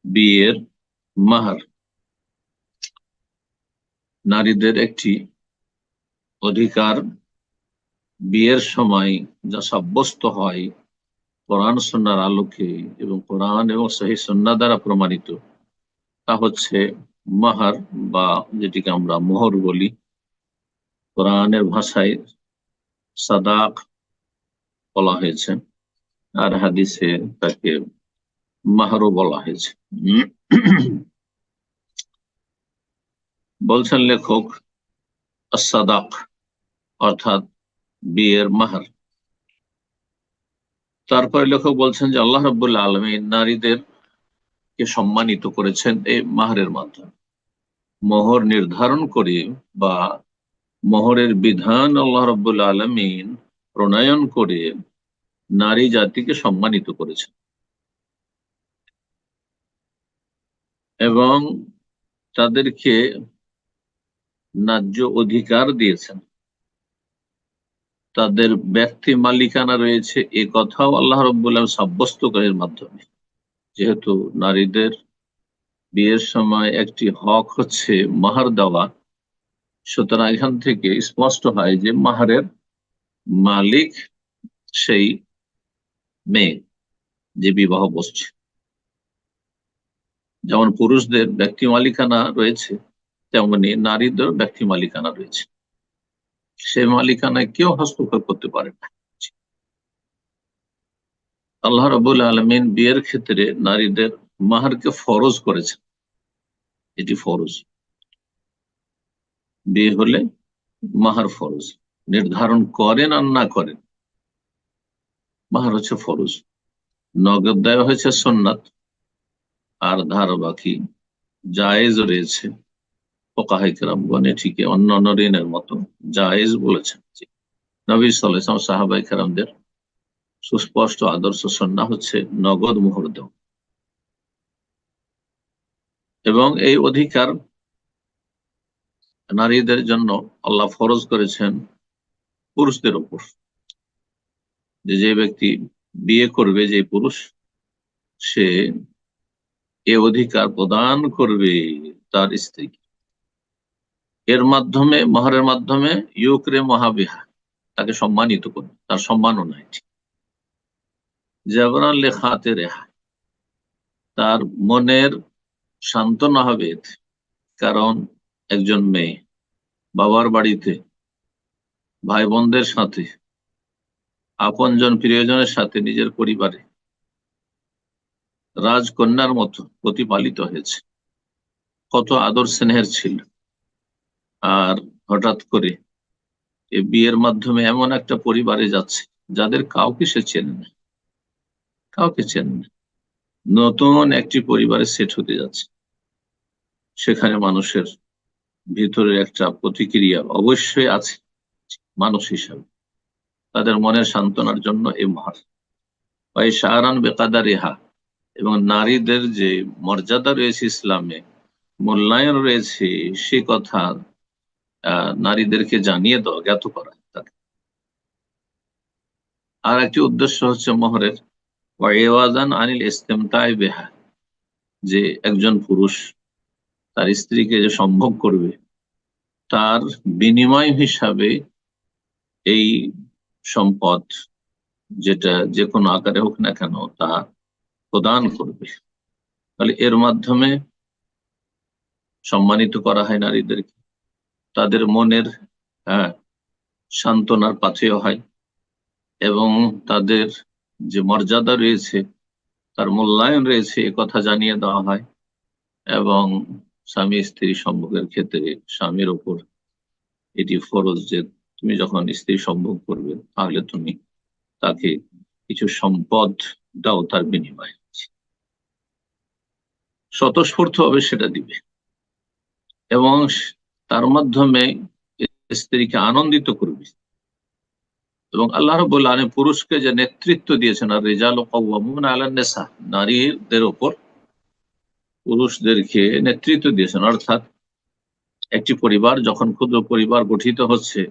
বিয়ের মাহার নারীদের একটি অধিকার, বিয়ের সময় যা সাব্যস্ত হয় কোরআন সুন্নাহর আলোকে এবং কোরআন এবং সহিহ সুন্নাহ দ্বারা প্রমাণিত, তা হচ্ছে মাহার, বা যেটিকে আমরা মোহর বলি। কোরআনের ভাষায় সাদাক বলা হয়েছে, আর হাদিসে তাকে মাহারও বলা হয়েছে। বলছেন লেখক, সাদাক অর্থাৎ বিয়ের মাহার। তারপরে লেখক বলছেন যে আল্লাহ রাব্বুল আলামিন নারীদের কে সম্মানিত করেছেন এই মাহারের মাধ্যমে। মোহর নির্ধারণ করে বা মোহরের বিধান আল্লাহ রাব্বুল আলামিন প্রণয়ন করে নারী জাতিকে সম্মানিত করেছেন এবং তাদেরকে ন্যায্য অধিকার দিয়েছেন। তাদের ব্যক্তি মালিকানা রয়েছে, এ কথাও আল্লাহ রাব্বুল আলামিন সাব্যস্ত করার মাধ্যমে। যেহেতু নারীদের বিয়ের সময় একটি হক হচ্ছে মাহার দেওয়া, সুতরাং এখান থেকে স্পষ্ট হয় যে মাহারের মালিক সেই মেয়ে যে বিবাহ বসছে। যেমন পুরুষদের ব্যক্তি মালিকানা রয়েছে, তেমনি নারীদের ব্যক্তি মালিকানা রয়েছে। সেই মালিকানায় কেউ হস্তক্ষেপ করতে পারে না। আল্লাহ রাব্বুল আলামিন বিয়ের ক্ষেত্রে নারীদের মাহারকে ফরজ করেছেন। এটি ফরজ, বিয়ে হলে মাহার ফরজ। নির্ধারণ করেন আর না করেন, মাহার হচ্ছে ফরজ। নগদ দেওয়া হয়েছে সুন্নাত, আর ধার বাকি জায়েজ রয়েছে। ফুকাহায়ে কেরামগণ এটিকে অন্যান্য ঋণের মতো জায়েজ বলেছেন। নবী সাল্লাল্লাহু আলাইহি ওয়াসাল্লাম সাহাবায়ে কেরামদের সুস্পষ্ট আদর্শ সুন্নাহ হচ্ছে নগদ মোহর দেওয়া, এবং এই অধিকার নারীদের জন্য আল্লাহ ফরজ করেছেন পুরুষদের উপর। যে ব্যক্তি বিয়ে করবে, যে পুরুষ, সে এ অধিকার প্রদান করবে তার স্ত্রী। এর মাধ্যমে, মাহরের মাধ্যমে ইউকরে মহাবিহা, তাকে সম্মানিত করবে, তার সম্মাননা। এটি জাবরান লেখাতে রেহা, তার মনের সান্ত্বনা হবে এতে। কারণ একজন মেয়ে বাবার বাড়িতে ভাই বোনদের সাথে, আপনজন প্রিয়জনের সাথে, নিজের পরিবারে রাজকন্যার মতো প্রতিপালিত হয়েছে, কত আদর স্নেহের ছিল। আর হঠাৎ করে এই বিয়ের মাধ্যমে এমন একটা পরিবারে যাচ্ছে যাদের কাউকে সে চেনে না, কাউকে চেনে না। নতুন একটি পরিবারে সেট হতে যাচ্ছে। সেখানে মানুষের ভিতরে একটা প্রতিক্রিয়া অবশ্যই আছে মানুষ হিসাবে। তাদের মনের সান্ত্বনার জন্য এই মাহার। শাহরান বেকাদা রেহা, এবং নারীদের যে মর্যাদা রয়েছে ইসলামে, মূল্যায়ন রয়েছে, সে কথা নারীদেরকে জানিয়ে দেওয়া, জ্ঞাত করা তাকে। আর একটি উদ্দেশ্য হচ্ছে মোহরের ওয়াইওয়াজান আনিল ইস্তেমতাই বিহা, যে একজন পুরুষ তার স্ত্রীকে যে সম্ভোগ করবে, তার বিনিময় হিসাবে এই সম্পদ, যেটা যে কোনো আকারে হোক না কেন, তা প্রদান করবে। তাহলে এর মাধ্যমে সম্মানিত করা হয় নারীদেরকে, তাদের মনের সান্ত্বনার পাথেয় হয়, এবং তাদের যে মর্যাদা রয়েছে, তার মূল্যায়ন রয়েছে, এ কথা জানিয়ে দেওয়া হয়। এবং স্বামী স্ত্রী সম্ভোগের ক্ষেত্রে স্বামীর ওপর এটি ফরজ যে তুমি যখন স্ত্রী সম্ভোগ করবে, তাহলে তুমি তাকে কিছু সম্পদ দাও, তার বিনিময়ে স্বতঃস্ফূর্ত হবে সেটা দিবে, এবং তার মাধ্যমে স্ত্রীকে আনন্দিত করবে। এবং আল্লাহ রাব্বুল আলামিন পুরুষকে যে নেতৃত্ব দিয়েছেন, আর রিজালু কাওয়ামুনা আলান নিসা, নারীদের উপর পুরুষদেরকে নেতৃত্ব দিয়েছেন। অর্থাৎ একটি পরিবার যখন ক্ষুদ্র পরিবার গঠিত হচ্ছে,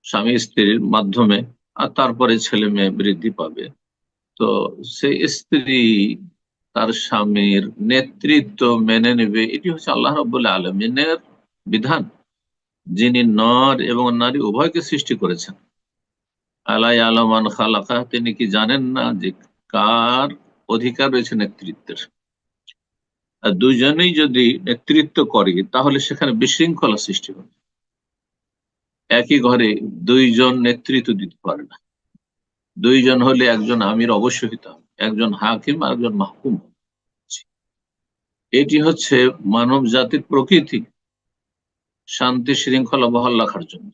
স্বামী স্ত্রীর মাধ্যমে, আর তারপরে ছেলে মেয়ে বৃদ্ধি পাবে, তো সেই স্ত্রী তার স্বামীর নেতৃত্ব মেনে নেবে, এটি হচ্ছে আল্লাহ রাব্বুল আলামিনের বিধান, যিনি নর এবং নারী উভয়কে সৃষ্টি করেছেন। আলা ইয়ালামু মান খালাকা, তিনি কি জানেন না যে কার অধিকার রয়েছে নেতৃত্বের। আর দুইজনেই যদি নেতৃত্ব করে তাহলে সেখানে বিশৃঙ্খলা সৃষ্টি হবে। একই ঘরে দুইজন নেতৃত্ব দিতে পারে না। দুইজন হলে একজন আমির অবশ্যই হতে হবে, একজন হাকিম আর একজন মাহকুম। এটি হচ্ছে মানব জাতির প্রকৃতি, শান্তি শৃঙ্খলা বহাল রাখার জন্য।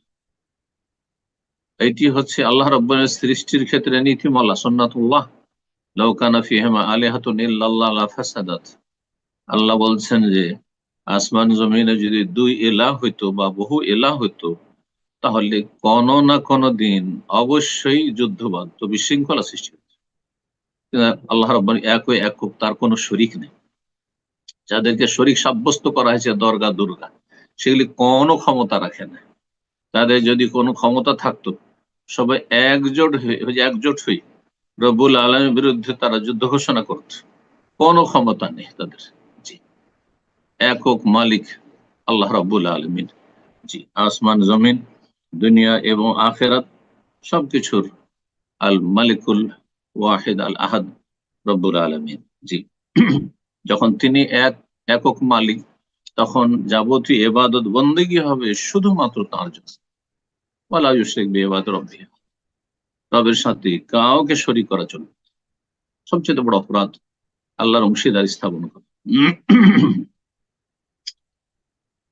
এটি হচ্ছে আল্লাহ রাব্বুল সৃষ্টির ক্ষেত্রে নীতিমালা, সুন্নাতুল্লাহ। লাউ কানা ফীহিমা আলিহাতুন ইল্লাল্লাহ লাফাসাদাত। আল্লাহ বলছেন যে আসমান জমিনে যদি দুই এলাহ হইতো বা বহু এলাহ হইতো, তাহলে কোনো না কোনো দিন অবশ্যই যুদ্ধ বাঁধত, বিশৃঙ্খলা সৃষ্টি হতো। আল্লাহ রাব্বুল এক ও একক, তার কোনো শরীক নেই। যাদেরকে শরীক সাব্যস্ত করা হয়েছে দরগা দুর্গা, সেগুলি কোনো ক্ষমতা রাখে না। তাদের যদি কোনো ক্ষমতা থাকতো, সবাই একজোট হয়ে রব্বুল আলামিনের বিরুদ্ধে তারা যুদ্ধ ঘোষণা করত। কোনো ক্ষমতা নেই তাদের। জি, একক মালিক আল্লাহ রাব্বুল আলামিন। জি, আসমান জমিন, দুনিয়া এবং আখেরাত সবকিছুর আল মালিকুল ওয়াহিদ আল আহাদ রব্বুল আলামিন। জি, যখন তিনি একক মালিক, তখন যাবতীয় ইবাদত বন্দেগী হবে শুধুমাত্র তার জন্য। ওয়ালা ইউশরিক বিইবাদাতি রাব্বিহি, রবের সাথে কাউকে শরীক করা চলবে না। সবচেয়ে বড় অপরাধ আল্লাহর অংশীদার স্থাপন করা।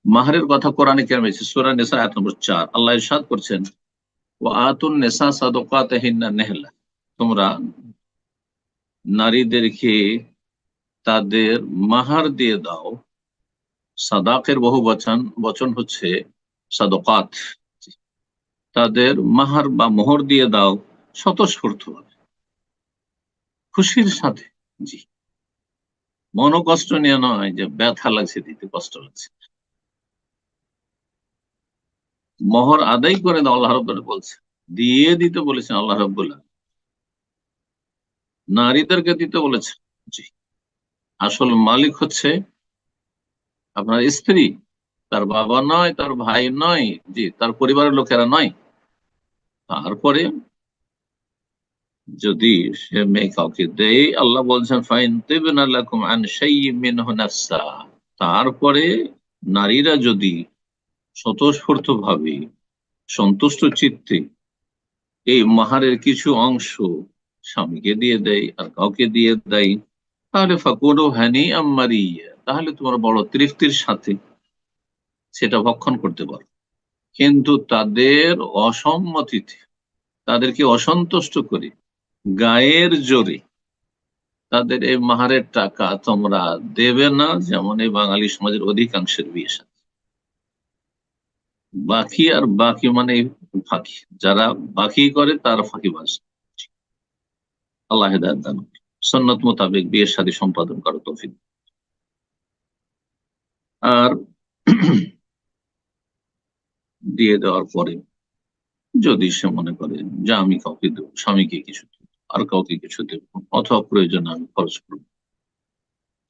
মাহরের কথা কোরআনে কারিমে এসেছে, সূরা নিসা আয়াত নম্বর 4। আল্লাহ ইরশাদ করছেন, ওয়া আতুন নিসা সাদাকাতিহিন্না নিহলা, তোমরা নারীদেরকে তাদের মাহার দিয়ে দাও। সাদাকের বহু বচন হচ্ছে সাদাকাত। তাদের মাহার বা মোহর দিয়ে দাও স্বতঃস্ফূর্তভাবে, খুশির সাথে। জি, মনোকষ্ট নিয়ে নয় যে ব্যথা লাগছে, দিতে কষ্ট লাগছে। মোহর আদায় করে দাও, আল্লাহ রাব্বুল বলছে, দিয়ে দিতে বলেছেন আল্লাহ রাব্বুল। নারীদেরকে দিতে বলেছেন। জি, আসল মালিক হচ্ছে আপনার স্ত্রী, তার বাবা নয়, তার ভাই নয়, জি, তার পরিবারের লোকেরা নয়। তারপরে যদি সে মেয়ে কাউকে দেয়, আল্লাহ বলছেন ফাইন তিবনা লাকুম আন শাইইন মিনহু নাফসা, তারপরে নারীরা যদি স্বতঃস্ফূর্ত ভাবে, সন্তুষ্ট চিত্তে এই মাহারের কিছু অংশ স্বামীকে দিয়ে দেয় আর কাউকে দিয়ে দেয়, তাহলে ফাকুলু হানিআম মারিয়া, তাহলে তোমার বড় তৃপ্তির সাথে সেটা ভক্ষণ করতে পারো। কিন্তু তাদের অসম্মতিতে, তাদেরকে অসন্তুষ্ট করে, গায়ের জোরে তাদের এই মাহারের টাকা তোমরা দেবে না, যেমন এই বাঙালি সমাজের অধিকাংশের বিয়ে সাথে। বাকি আর বাকি মানে ফাঁকি, যারা বাকি করে তারা ফাঁকিবাজ। আল্লাহ হেদায়েত দান করুন। সুন্নত মোতাবেক বিয়ের শাদী সম্পাদন করো তৌফিক। আর দিয়ে দেওয়ার পরে যদি সে মনে করে যে আমি কাউকে দেবো, স্বামীকে কিছু দেবো, আর কাউকে কিছু দেবো, অথবা প্রয়োজনে আমি খরচ করবো,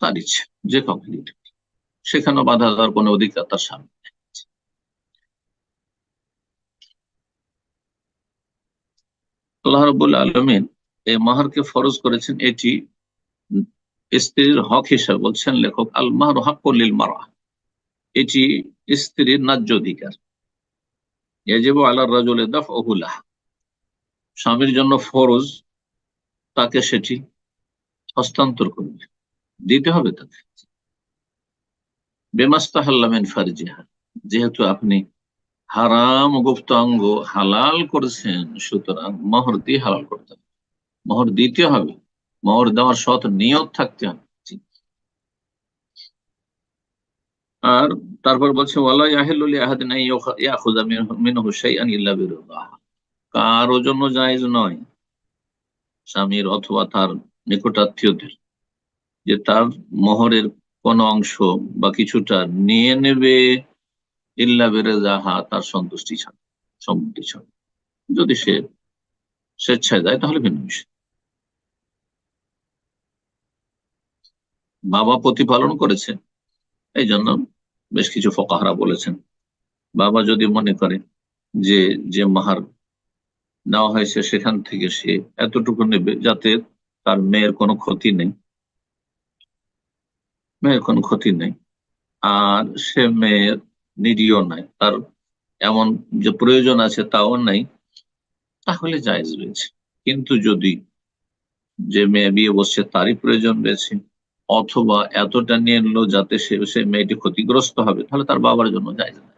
তার ইচ্ছে, যে কাউকে দিতে, সেখানে বাধা দেওয়ার কোনো অধিকার তার স্বামী। আল্লাহ রাব্বুল আলামিন এই মাহরকে ফরজ করেছেন, এটি স্ত্রীর হক হিসাবে বলছেন লেখক, আল মাহরু হাক্কুল লিল মারআ, এটি স্ত্রীর ন্যায্য অধিকার। ইয়াজিবু আলা রাজুলি দাফউহু লাহা, স্বামীর জন্য ফরজ তাকে সেটি হস্তান্তর করবে, দিতে হবে তাকে। বেমাস্তাহাল্লা মিন ফারজিহা, যেহেতু আপনি হারাম গুপ্তাঙ্গ হালাল করেছেন, সুতরাং মোহর দিয়ে হালাল করতে হবে, মোহর দিতে হবে, মোহর দেওয়ার সৎ নিয়ত থাকতে হবে। আর তারপর বলছে ওয়ালা ইয়াহিল্লু লিআহাদিন আন ইয়াখুযা মিনহু শাইআন ইল্লা বিরিদাহ, কারো জন্য জায়েজ নয়, স্বামীর অথবা তার নিকটাত্মীয়দের, যে তার মোহরের কোন অংশ বা কিছুটা নিয়ে নেবে ইল্লা বিরিদাহা, তার সন্তুষ্টি ছাড়া, সম্মতি ছাড়া। যদি সে স্বেচ্ছায় দেয় তাহলে ভিন্ন বিষয়। বাবা প্রতিপালন করেছে, এই জন্য বেশ কিছু ফোকাহারা বলেছেন বাবা যদি মনে করে যে যে মাহার নেওয়া হয়েছে সেখান থেকে সে এতটুকু নেবে যাতে তার মেয়ের কোনো ক্ষতি নেই, মেয়ের কোনো ক্ষতি নেই, আর সে মেয়ের নিরীহ নাই, তার এমন যে প্রয়োজন আছে তাও নাই, তাহলে জায়েজ রয়েছে। কিন্তু যদি যে মেয়ে বিয়ে বসছে তারই প্রয়োজন রয়েছে, অথবা এতটা নিয়ে নিল যাতে সে মেয়েটি ক্ষতিগ্রস্ত হবে, তাহলে তার বাবার জন্য জায়েজ না।